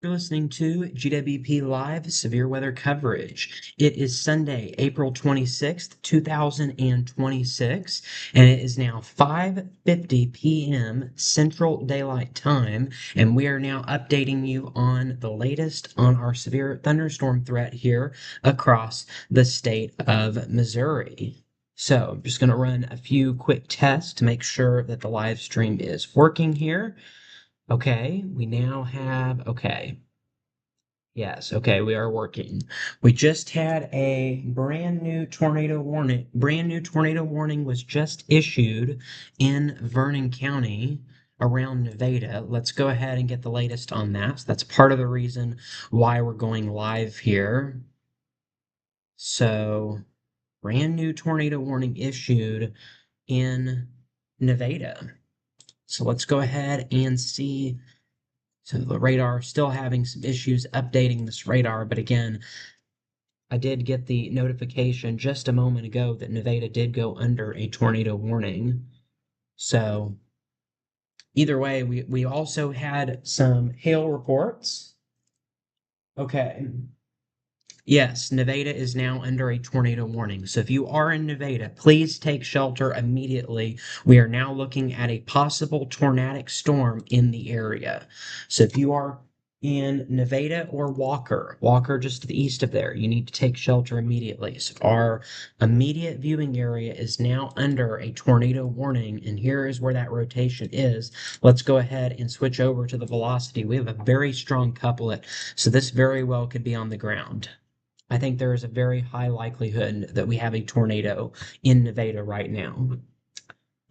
You're listening to GWP Live Severe Weather Coverage. It is Sunday, April 26th, 2026, and it is now 5:50 p.m. Central Daylight Time, and we are now updating you on the latest on our severe thunderstorm threat here across the state of Missouri. So, I'm just going to run a few quick tests to make sure that the live stream is working here. Okay, we now have, okay. Yes, okay, we are working. We just had a brand new tornado warning. Brand new tornado warning was just issued in Vernon County around Nevada. Let's go ahead and get the latest on that. So that's part of the reason why we're going live here. So, brand new tornado warning issued in Nevada. So let's go ahead and see. So the radar still having some issues updating this radar, but again, I did get the notification just a moment ago that Nevada did go under a tornado warning. So either way, we also had some hail reports. Okay. Yes, Nevada is now under a tornado warning. So if you are in Nevada, please take shelter immediately. We are now looking at a possible tornadic storm in the area. So if you are in Nevada or Walker just to the east of there, you need to take shelter immediately. So our immediate viewing area is now under a tornado warning, and here is where that rotation is. Let's go ahead and switch over to the velocity. We have a very strong couplet, so this very well could be on the ground. I think there is a very high likelihood that we have a tornado in Nevada right now.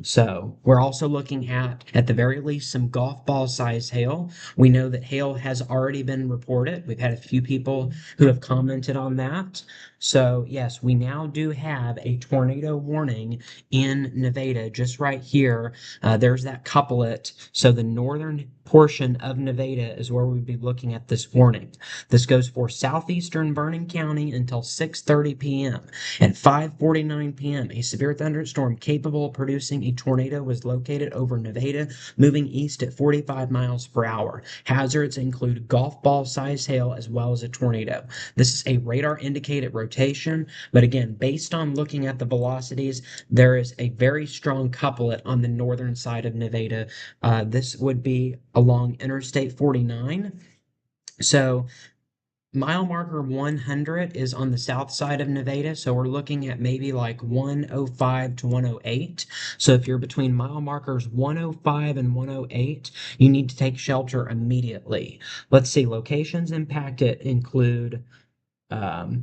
So we're also looking at the very least, some golf ball size hail. We know that hail has already been reported. We've had a few people who have commented on that. So yes, we now do have a tornado warning in Nevada, just right here. There's that couplet. So the northern portion of Nevada is where we'd be looking at this warning. This goes for southeastern Vernon County until 6:30 p.m. At 5:49 p.m., a severe thunderstorm capable of producing a tornado was located over Nevada, moving east at 45 miles per hour. Hazards include golf ball size hail as well as a tornado. This is a radar indicated rotation, but again, based on looking at the velocities, there is a very strong couplet on the northern side of Nevada. This would be along Interstate 49. So mile marker 100 is on the south side of Nevada, so we're looking at maybe like 105 to 108. So if you're between mile markers 105 and 108, you need to take shelter immediately. Let's see, locations impacted include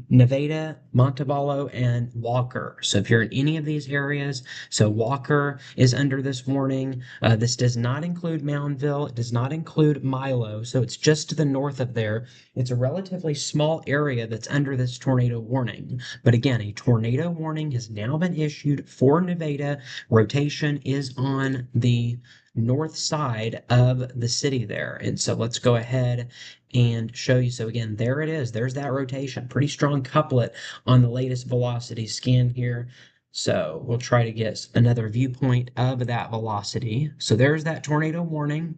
Nevada, Montevallo, and Walker. So if you're in any of these areas, so Walker is under this warning. This does not include Moundville. It does not include Milo. So it's just to the north of there. It's a relatively small area that's under this tornado warning. But again, a tornado warning has now been issued for Nevada. Rotation is on the north side of the city there. And so let's go ahead and show you. So again, there it is. There's that rotation. Pretty strong couplet on the latest velocity scan here. So we'll try to get another viewpoint of that velocity. So there's that tornado warning.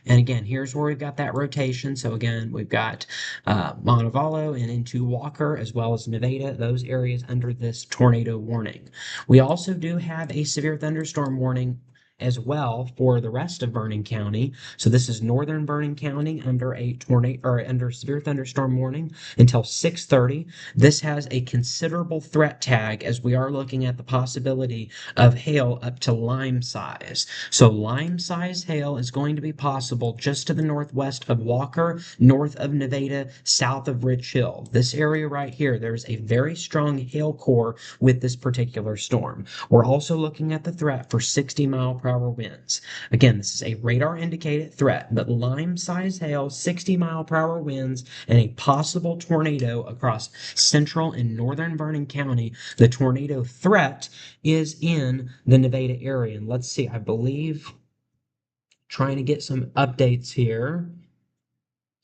And again, here's where we've got that rotation. So again, we've got Montevallo and into Walker as well as Nevada, those areas under this tornado warning. We also do have a severe thunderstorm warning as well for the rest of Vernon County. So this is northern Vernon County under a tornado or under severe thunderstorm warning until 6:30. This has a considerable threat tag as we are looking at the possibility of hail up to lime size. So lime size hail is going to be possible just to the northwest of Walker, north of Nevada, south of Rich Hill. This area right here, there's a very strong hail core with this particular storm. We're also looking at the threat for 60-mile-per-hour winds. Again, this is a radar indicated threat, but lime size hail, 60-mile-per-hour winds, and a possible tornado across central and northern Vernon County. The tornado threat is in the Nevada area. And let's see, I believe, trying to get some updates here.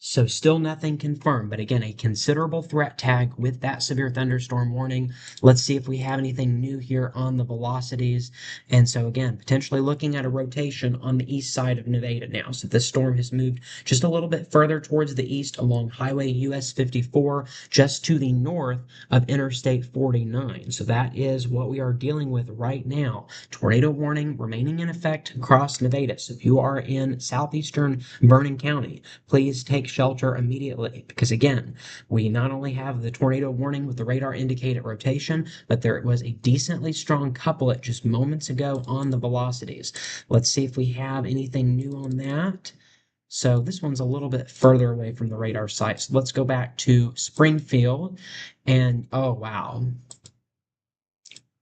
So still nothing confirmed, but again, a considerable threat tag with that severe thunderstorm warning. Let's see if we have anything new here on the velocities. And so again, potentially looking at a rotation on the east side of Nevada now. So this storm has moved just a little bit further towards the east along Highway US 54, just to the north of Interstate 49. So that is what we are dealing with right now. Tornado warning remaining in effect across Nevada. So if you are in southeastern Vernon County, please take shelter immediately because again, we not only have the tornado warning with the radar indicated rotation, but there was a decently strong couplet just moments ago on the velocities. Let's see if we have anything new on that. So this one's a little bit further away from the radar site. So let's go back to Springfield and oh wow.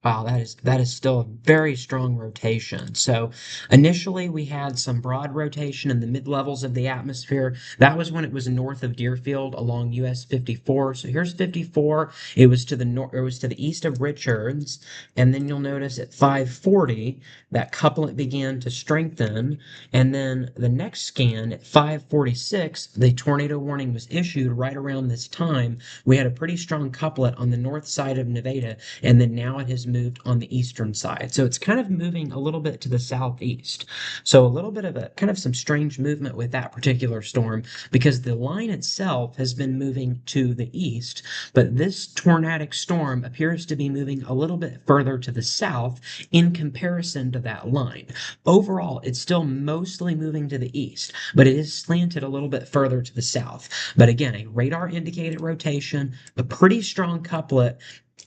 Wow, that is still a very strong rotation. So initially we had some broad rotation in the mid levels of the atmosphere. That was when it was north of Deerfield along US 54. So here's 54. It was to the north, it was to the east of Richards, and then you'll notice at 540 that couplet began to strengthen, and then the next scan at 546, the tornado warning was issued right around this time. We had a pretty strong couplet on the north side of Nevada, and then now it has moved on the eastern side. So it's kind of moving a little bit to the southeast. So a little bit of a kind of some strange movement with that particular storm because the line itself has been moving to the east, but this tornadic storm appears to be moving a little bit further to the south in comparison to that line. Overall, it's still mostly moving to the east, but it is slanted a little bit further to the south. But again, a radar indicated rotation, a pretty strong couplet.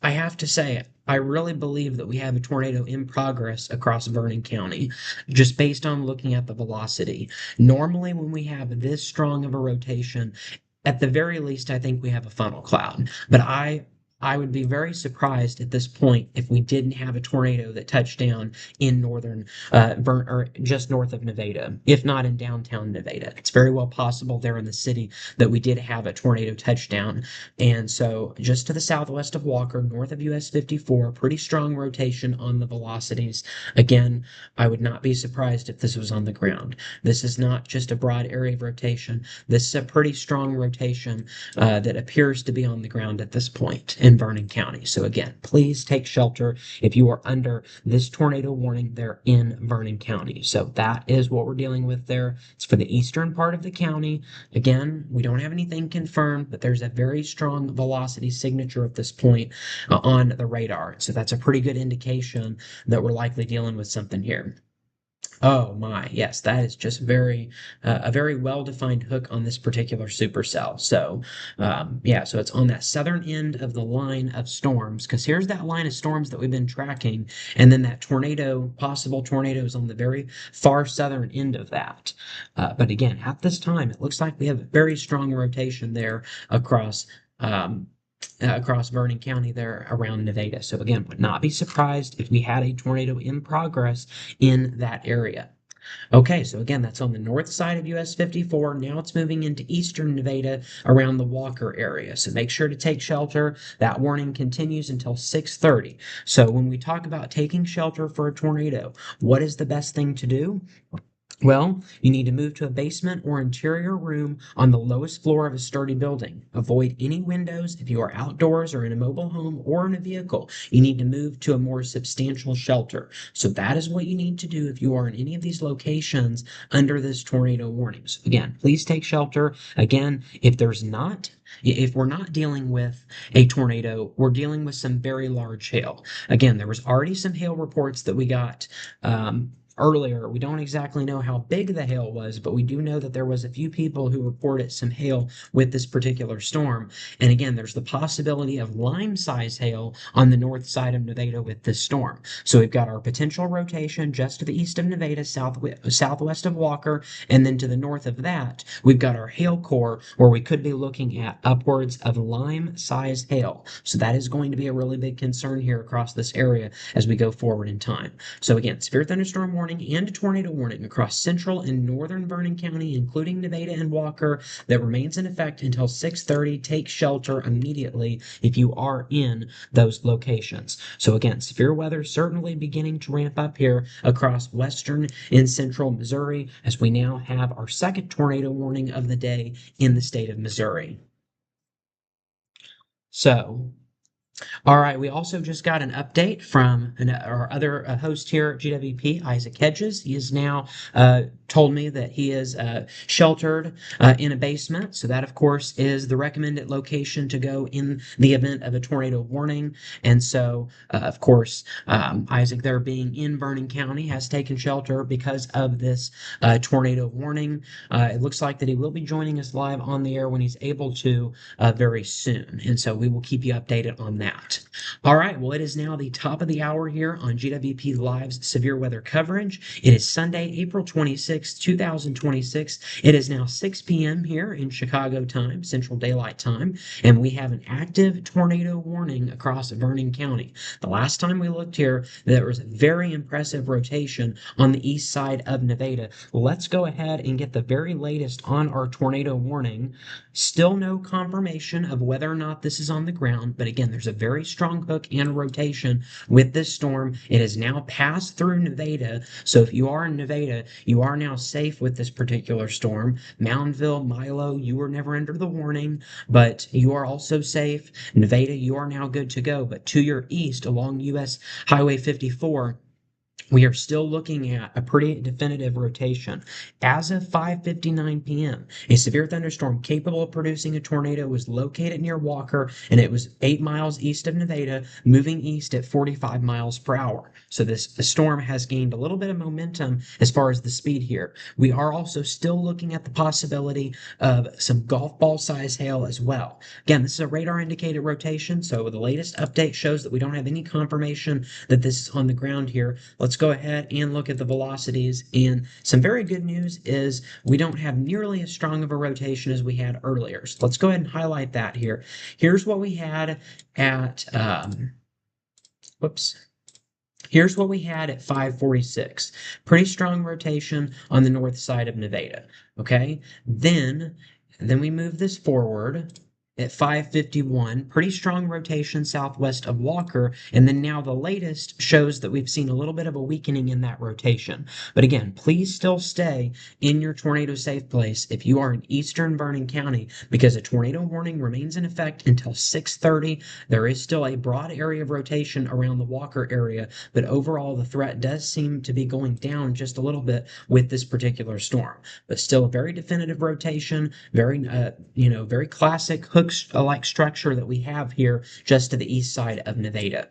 I have to say, I really believe that we have a tornado in progress across Vernon County, just based on looking at the velocity. Normally, when we have this strong of a rotation, at the very least, I think we have a funnel cloud. But I would be very surprised at this point if we didn't have a tornado that touched down in northern or just north of Nevada, if not in downtown Nevada. It's very well possible there in the city that we did have a tornado touchdown. And so just to the southwest of Walker, north of US 54, pretty strong rotation on the velocities. Again, I would not be surprised if this was on the ground. This is not just a broad area of rotation. This is a pretty strong rotation that appears to be on the ground at this point in Vernon County. So again, please take shelter if you are under this tornado warning there in Vernon County. So that is what we're dealing with there. It's for the eastern part of the county. Again, we don't have anything confirmed, but there's a very strong velocity signature at this point on the radar. So that's a pretty good indication that we're likely dealing with something here. Oh my, yes, that is just a very well-defined hook on this particular supercell. So, yeah, so it's on that southern end of the line of storms, because here's that line of storms that we've been tracking, and then that tornado, possible tornadoes on the very far southern end of that. But again, at this time, it looks like we have a very strong rotation there across. Across Vernon County there around Nevada. So again, would not be surprised if we had a tornado in progress in that area. Okay, so again, that's on the north side of US 54. Now it's moving into eastern Nevada around the Walker area. So make sure to take shelter. That warning continues until 6:30. So when we talk about taking shelter for a tornado, what is the best thing to do? Well, you need to move to a basement or interior room on the lowest floor of a sturdy building. Avoid any windows if you are outdoors or in a mobile home or in a vehicle. You need to move to a more substantial shelter. So that is what you need to do if you are in any of these locations under this tornado warnings. Again, please take shelter. Again, if we're not dealing with a tornado, we're dealing with some very large hail. Again, there was already some hail reports that we got earlier. We don't exactly know how big the hail was, but we do know that there was a few people who reported some hail with this particular storm. And again, there's the possibility of lime-size hail on the north side of Nevada with this storm. So we've got our potential rotation just to the east of Nevada, southwest of Walker, and then to the north of that, we've got our hail core where we could be looking at upwards of lime-sized hail. So that is going to be a really big concern here across this area as we go forward in time. So again, severe thunderstorm warning warning and a tornado warning across central and northern Vernon County, including Nevada and Walker, that remains in effect until 6:30. Take shelter immediately if you are in those locations. So again, severe weather certainly beginning to ramp up here across western and central Missouri as we now have our second tornado warning of the day in the state of Missouri. So all right, we also just got an update from our other host here at GWP, Isaac Hedges. He has now told me that he is sheltered in a basement. So that, of course, is the recommended location to go in the event of a tornado warning. And so, of course, Isaac, there being in Vernon County, has taken shelter because of this tornado warning. It looks like that he will be joining us live on the air when he's able to very soon. And so we will keep you updated on that. All right, well, it is now the top of the hour here on GWP Live's severe weather coverage. It is Sunday, April 26, 2026. It is now 6 p.m. here in Chicago time, Central Daylight Time, and we have an active tornado warning across Vernon County. The last time we looked here, there was a very impressive rotation on the east side of Nevada. Let's go ahead and get the very latest on our tornado warning. Still no confirmation of whether or not this is on the ground, but again, there's a very strong hook and rotation with this storm. It has now passed through Nevada, so if you are in Nevada, you are now safe with this particular storm. Moundville, Milo, you were never under the warning, but you are also safe. Nevada, you are now good to go, but to your east along US Highway 54, we are still looking at a pretty definitive rotation. As of 5:59 p.m., a severe thunderstorm capable of producing a tornado was located near Walker, and it was 8 miles east of Nevada, moving east at 45 miles per hour. So this storm has gained a little bit of momentum as far as the speed here. We are also still looking at the possibility of some golf ball size hail as well. Again, this is a radar indicated rotation, so the latest update shows that we don't have any confirmation that this is on the ground here. Let's go ahead and look at the velocities. And some very good news is we don't have nearly as strong of a rotation as we had earlier. So let's go ahead and highlight that here. Here's what we had at, Here's what we had at 546. Pretty strong rotation on the north side of Nevada. Okay. Then we move this forward at 551, pretty strong rotation southwest of Walker, and then now the latest shows that we've seen a little bit of a weakening in that rotation. But again, please still stay in your tornado safe place if you are in eastern Vernon County, because a tornado warning remains in effect until 6:30. There is still a broad area of rotation around the Walker area, but overall the threat does seem to be going down just a little bit with this particular storm. But still a very definitive rotation, very very classic hook like structure that we have here just to the east side of Nevada.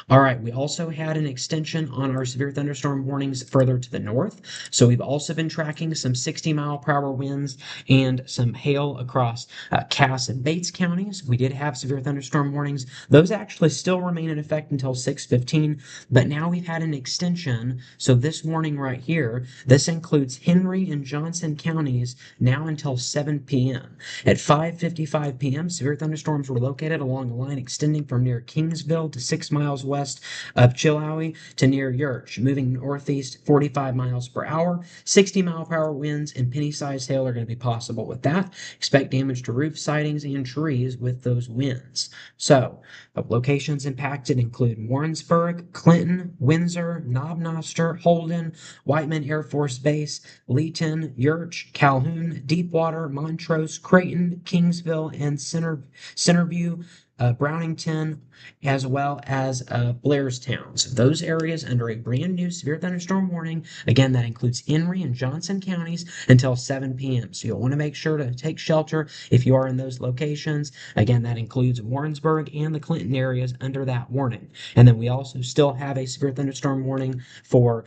All right, we also had an extension on our severe thunderstorm warnings further to the north. So we've also been tracking some 60-mile-per-hour winds and some hail across Cass and Bates counties. We did have severe thunderstorm warnings. Those actually still remain in effect until 6:15, but now we've had an extension. So this warning right here, this includes Henry and Johnson counties now until 7 p.m. At 5:55 p.m., severe thunderstorms were located along a line extending from near Kingsville to 6 miles west of Chilhowie to near Yurch, moving northeast 45 miles per hour. 60-mile-per-hour winds and penny-sized hail are going to be possible with that. Expect damage to roof sidings and trees with those winds. So, locations impacted include Warrensburg, Clinton, Windsor, Knobnoster, Holden, Whiteman Air Force Base, Leeton, Yurch, Calhoun, Deepwater, Montrose, Creighton, Kingsville, and Centerview, Brownington, as well as Blairstown. So those areas under a brand new severe thunderstorm warning. Again, that includes Henry and Johnson counties until 7 p.m. So you'll want to make sure to take shelter if you are in those locations. Again, that includes Warrensburg and the Clinton areas under that warning. And then we also still have a severe thunderstorm warning for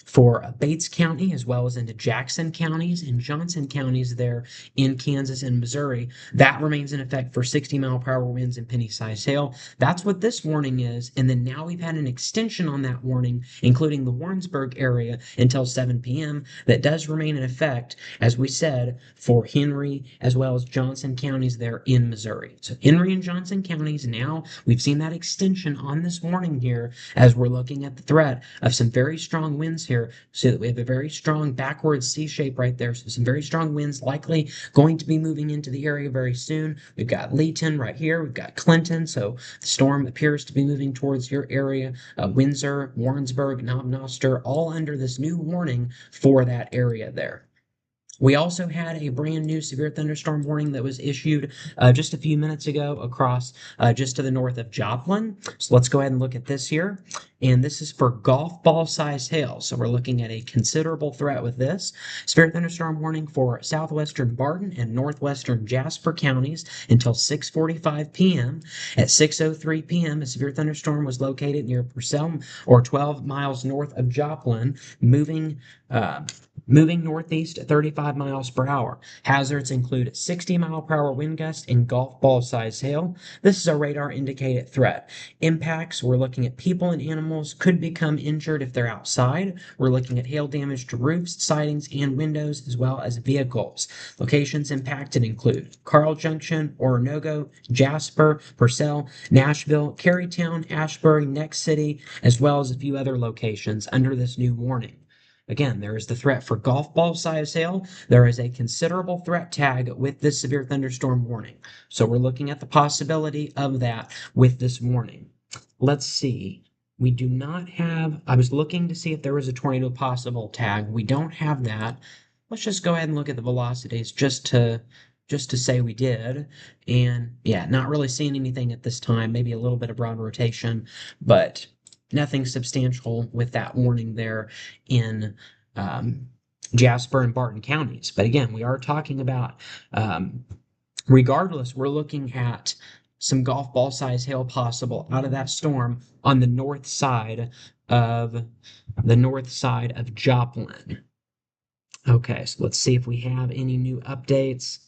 for Bates County as well as into Jackson counties and Johnson counties there in Kansas and Missouri. That remains in effect for 60-mile-per-hour winds and penny-sized hail. That's what this warning is. And then now we've had an extension on that warning, including the Warrensburg area until 7 p.m. That does remain in effect, as we said, for Henry as well as Johnson counties there in Missouri. So Henry and Johnson counties, now we've seen that extension on this warning here as we're looking at the threat of some very strong winds here. So that we have a very strong backward C shape right there. So some very strong winds likely going to be moving into the area very soon. We've got Leeton right here. We've got Clinton. So the storm appears to be moving towards your area. Windsor, Warrensburg, Knob Noster, all under this new warning for that area there. We also had a brand new severe thunderstorm warning that was issued just a few minutes ago across just to the north of Joplin. So let's go ahead and look at this here. And this is for golf ball size hail. So we're looking at a considerable threat with this. Severe thunderstorm warning for southwestern Barton and northwestern Jasper counties until 6:45 p.m. At 6:03 p.m., a severe thunderstorm was located near Purcell or 12 miles north of Joplin, moving northeast at 35 miles per hour. Hazards include 60-mile-per-hour wind gusts and golf ball size hail. This is a radar indicated threat. Impacts, we're looking at people and animals could become injured if they're outside. We're looking at hail damage to roofs, sidings, and windows, as well as vehicles. Locations impacted include Carl Junction, Oronogo, Jasper, Purcell, Nashville, Carytown, Ashbury, Next City, as well as a few other locations under this new warning. Again, there is the threat for golf ball size hail. There is a considerable threat tag with this severe thunderstorm warning. So we're looking at the possibility of that with this warning. Let's see. We do not have, I was looking to see if there was a tornado possible tag. We don't have that. Let's just go ahead and look at the velocities just to say we did. And yeah, not really seeing anything at this time. Maybe a little bit of broad rotation, but nothing substantial with that warning there in Jasper and Barton counties. But again, we are talking about, regardless, we're looking at some golf ball size hail possible out of that storm on the north side of Joplin. Okay, so let's see if we have any new updates.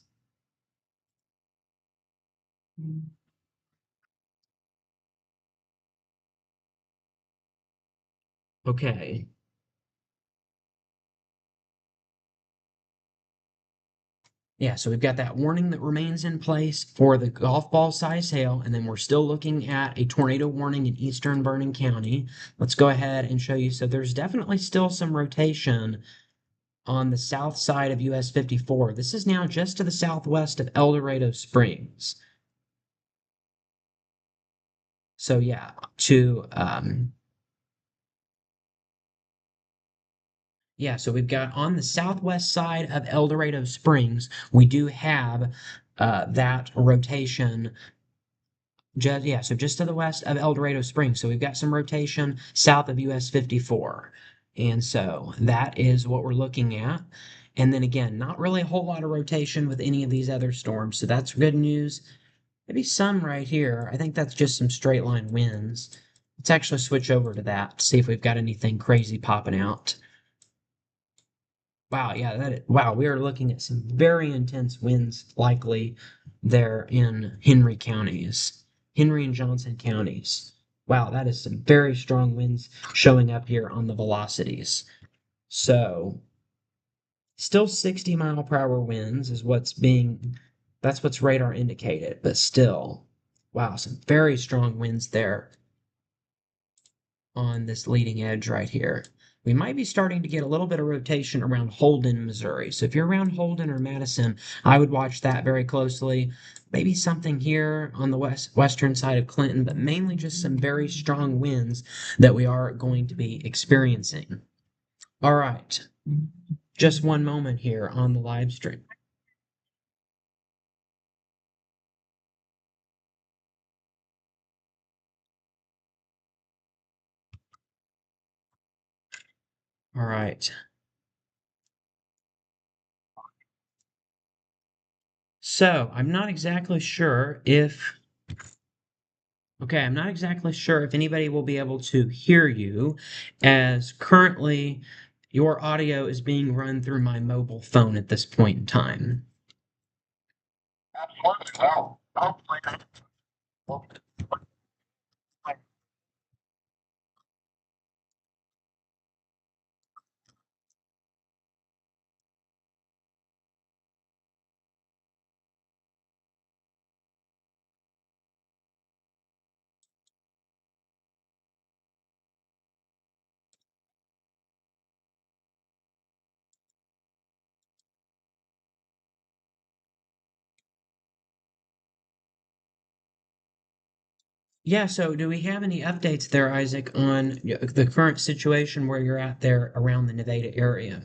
Okay. Yeah, so we've got that warning that remains in place for the golf ball size hail, and then we're still looking at a tornado warning in eastern Vernon County. Let's go ahead and show you. So there's definitely still some rotation on the south side of US 54. This is now just to the southwest of El Dorado Springs. So yeah, so we've got on the southwest side of El Dorado Springs, we do have that rotation. So just to the west of El Dorado Springs. So we've got some rotation south of US 54. And so that is what we're looking at. And then again, not really a whole lot of rotation with any of these other storms. So that's good news. Maybe some right here. I think that's just some straight line winds. Let's actually switch over to that, see if we've got anything crazy popping out. Wow, yeah, wow, we are looking at some very intense winds likely there in Henry counties, Henry and Johnson counties. Wow, that is some very strong winds showing up here on the velocities. So, still 60-mile-per-hour winds is that's what's radar indicated, but still, wow, some very strong winds there on this leading edge right here. We might be starting to get a little bit of rotation around Holden, Missouri. So if you're around Holden or Madison, I would watch that very closely. Maybe something here on the western side of Clinton, but mainly just some very strong winds that we are going to be experiencing. All right, just one moment here on the live stream. All right. So I'm not exactly sure if I'm not exactly sure if anybody will be able to hear you, as currently Your audio is being run through my mobile phone at this point in time. Yeah, so do we have any updates there, Isaac, on the current situation where you're at there around the Nevada area?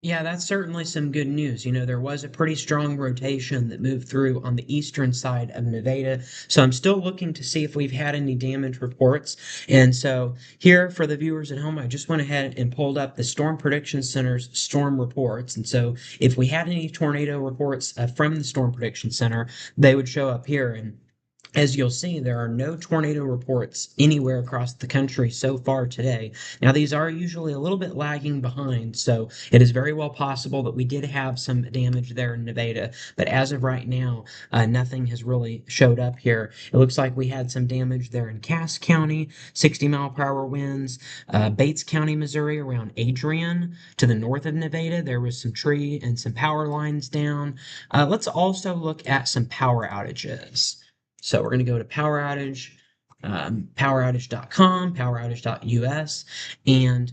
Yeah, that's certainly some good news. There was a pretty strong rotation that moved through on the eastern side of Nevada. So I'm still looking to see if we've had any damage reports. And so here for the viewers at home, I just went ahead and pulled up the Storm Prediction Center's storm reports. And so if we had any tornado reports from the Storm Prediction Center, they would show up here. And as you'll see, there are no tornado reports anywhere across the country so far today. Now, these are usually a little bit lagging behind, so it is very well possible that we did have some damage there in Nevada. But as of right now, nothing has really showed up here. It looks like we had some damage there in Cass County, 60-mile-per-hour winds, Bates County, Missouri, around Adrian to the north of Nevada. There was some tree and some power lines down. Let's also look at some power outages. So we're going to go to Power Outage, poweroutage.com, poweroutage.us, and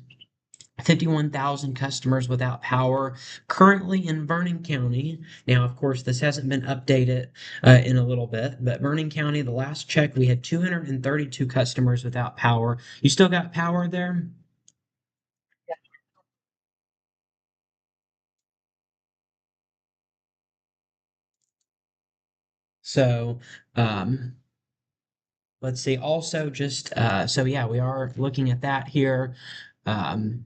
51,000 customers without power currently in Vernon County. Now, of course, this hasn't been updated in a little bit, but Vernon County, the last check, we had 232 customers without power. You still got power there? So, um, let's see. Also, just so yeah, we are looking at that here. Um,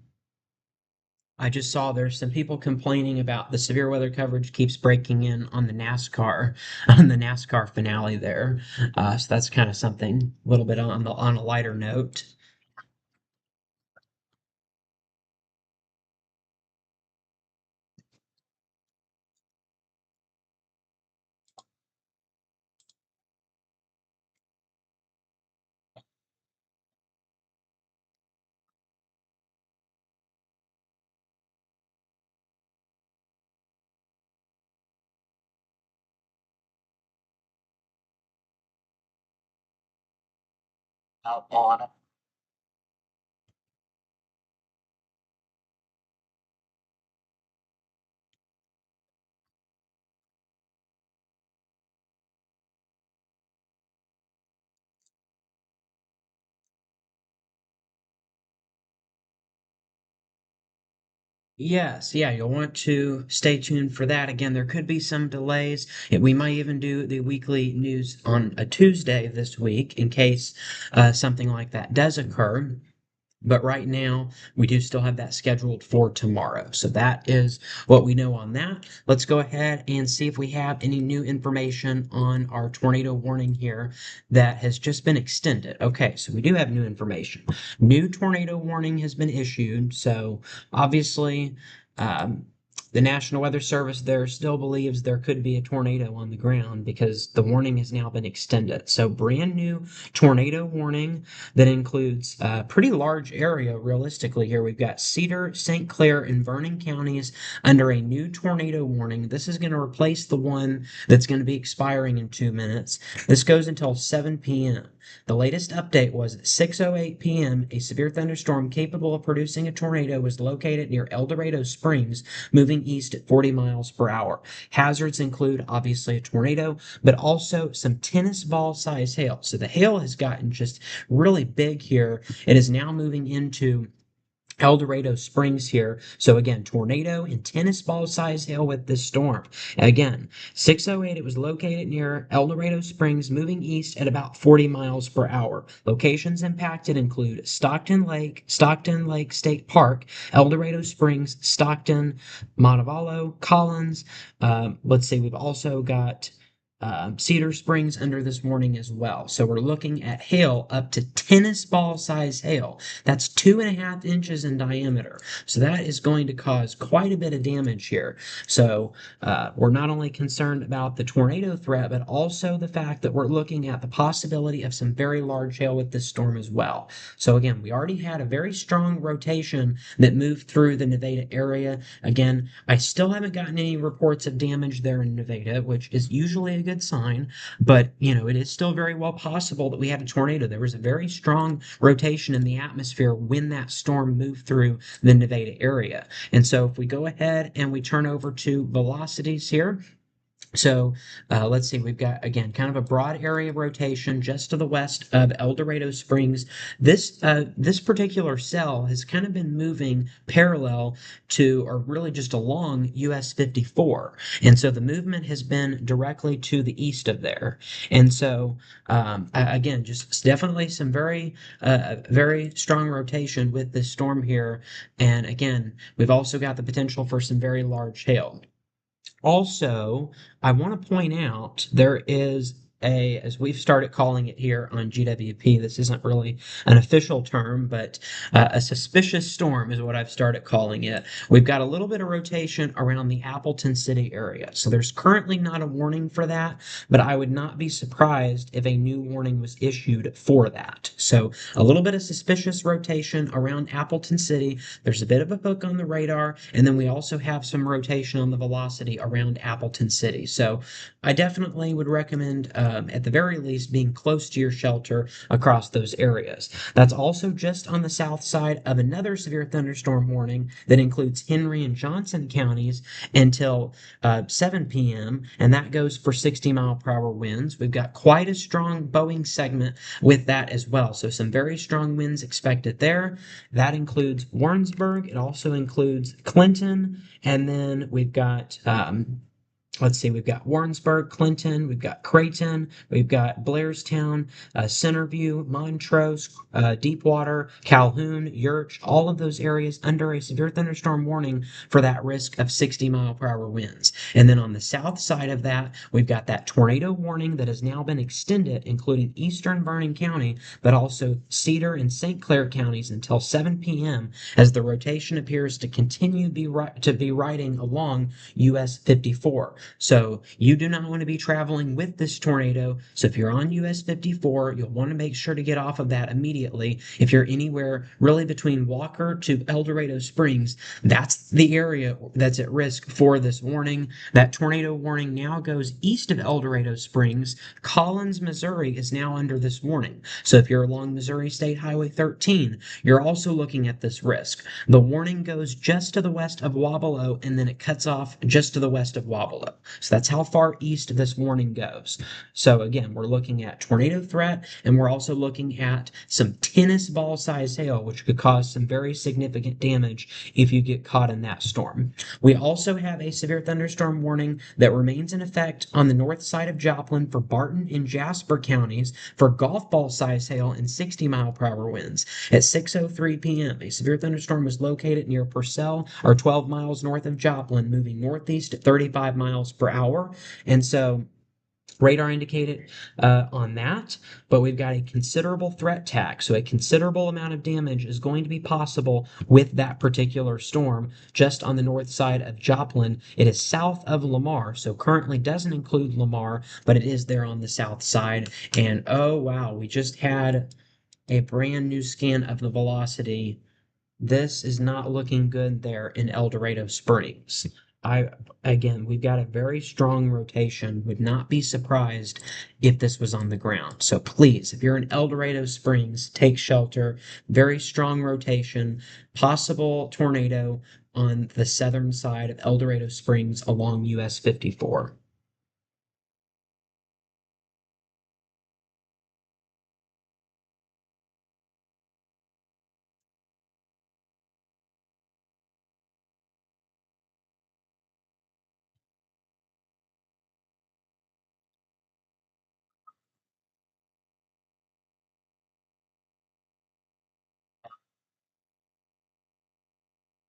I just saw there's some people complaining about the severe weather coverage keeps breaking in on the NASCAR on the NASCAR finale there. So that's kind of something a little bit on a lighter note. Yes, yeah, you'll want to stay tuned for that. Again, there could be some delays. We might even do the weekly news on a Tuesday this week in case something like that does occur. But right now, we do still have that scheduled for tomorrow. So that is what we know on that. Let's go ahead and see if we have any new information on our tornado warning here that has just been extended. Okay, so we do have new information. New tornado warning has been issued. So obviously, um, the National Weather Service there still believes there could be a tornado on the ground because the warning has now been extended. So brand new tornado warning that includes a pretty large area realistically here. We've got Cedar, St. Clair, and Vernon counties under a new tornado warning. This is going to replace the one that's going to be expiring in 2 minutes. This goes until 7 p.m. The latest update was at 6:08 p.m. A severe thunderstorm capable of producing a tornado was located near El Dorado Springs, moving east at 40 miles per hour. Hazards include obviously a tornado, but also some tennis ball size hail. So the hail has gotten just really big here. It is now moving into El Dorado Springs here. So again, tornado and tennis ball size hail with this storm. Again, 6:08, it was located near El Dorado Springs, moving east at about 40 miles per hour. Locations impacted include Stockton Lake State Park, El Dorado Springs, Stockton, Montevallo, Collins. Let's see, we've also got Cedar Springs under this warning as well. So we're looking at hail up to tennis ball size hail. That's 2.5 inches in diameter. So that is going to cause quite a bit of damage here. So we're not only concerned about the tornado threat, but also the fact that we're looking at the possibility of some very large hail with this storm as well. So again, we already had a very strong rotation that moved through the Nevada area. Again, I still haven't gotten any reports of damage there in Nevada, which is usually a good sign, but it is still very well possible that we had a tornado. There was a very strong rotation in the atmosphere when that storm moved through the Nevada area. And so if we go ahead and we turn over to velocities here, so let's see, we've got again kind of a broad area rotation just to the west of El Dorado Springs. This particular cell has kind of been moving parallel to, or really just along US 54, and so the movement has been directly to the east of there. And so again, just definitely some very strong rotation with this storm here. And again, we've also got the potential for some very large hail. Also, I want to point out there is as we've started calling it here on GWP, this isn't really an official term, but a suspicious storm is what I've started calling it. We've got a little bit of rotation around the Appleton City area. So there's currently not a warning for that, but I would not be surprised if a new warning was issued for that. So a little bit of suspicious rotation around Appleton City. There's a bit of a hook on the radar, and then we also have some rotation on the velocity around Appleton City. So I definitely would recommend, at the very least, being close to your shelter across those areas. That's also just on the south side of another severe thunderstorm warning that includes Henry and Johnson counties until 7 p.m., and that goes for 60-mile-per-hour winds. We've got quite a strong Boeing segment with that as well. So some very strong winds expected there. That includes Warrensburg. It also includes Clinton. And then we've got let's see, we've got Warrensburg, Clinton, we've got Creighton, we've got Blairstown, Centerview, Montrose, Deepwater, Calhoun, Yurch, all of those areas under a severe thunderstorm warning for that risk of 60-mile-per-hour winds. And then on the south side of that, we've got that tornado warning that has now been extended, including eastern Vernon County, but also Cedar and St. Clair counties until 7 p.m. as the rotation appears to continue to be riding along US 54. So you do not want to be traveling with this tornado. So if you're on US 54, you'll want to make sure to get off of that immediately. If you're anywhere really between Walker to El Dorado Springs, that's the area that's at risk for this warning. That tornado warning now goes east of El Dorado Springs. Collins, Missouri is now under this warning. So if you're along Missouri State Highway 13, you're also looking at this risk. The warning goes just to the west of Wabalo, and then it cuts off just to the west of Wabalo. So that's how far east this warning goes. So again, we're looking at tornado threat, and we're also looking at some tennis ball size hail, which could cause some very significant damage if you get caught in that storm. We also have a severe thunderstorm warning that remains in effect on the north side of Joplin for Barton and Jasper counties for golf ball size hail and 60-mile-per-hour winds. At 6:03 p.m., a severe thunderstorm was located near Purcell, or 12 miles north of Joplin, moving northeast at 35 miles per hour. And so radar indicated on that, but we've got a considerable threat tag. So a considerable amount of damage is going to be possible with that particular storm just on the north side of Joplin. It is south of Lamar, so currently doesn't include Lamar, but it is there on the south side. And oh wow, we just had a brand new scan of the velocity. This is not looking good there in El Dorado Springs. I Again, we've got a very strong rotation. Would not be surprised if this was on the ground. So please, if you're in El Dorado Springs, take shelter. Very strong rotation, possible tornado on the southern side of El Dorado Springs along US 54.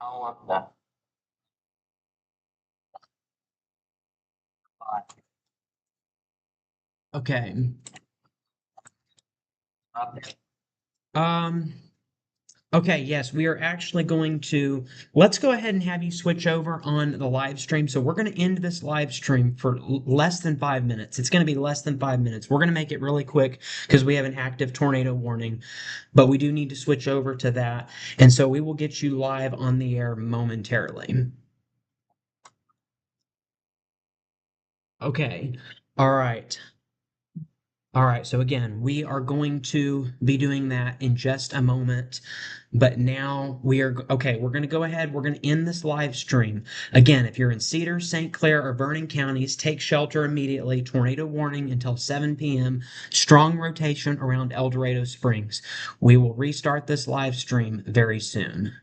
all of the Okay. Um, okay, yes, we are actually going to let's go ahead and have you switch over on the live stream. So we're going to end this live stream for less than 5 minutes. It's going to be less than 5 minutes. We're going to make it really quick because we have an active tornado warning, but we do need to switch over to that. And so we will get you live on the air momentarily. Okay. All right. All right, so again, we are going to be doing that in just a moment. But now we are, okay, we're going to go ahead. We're going to end this live stream. Again, if you're in Cedar, St. Clair, or Vernon counties, take shelter immediately. Tornado warning until 7 p.m. Strong rotation around El Dorado Springs. We will restart this live stream very soon.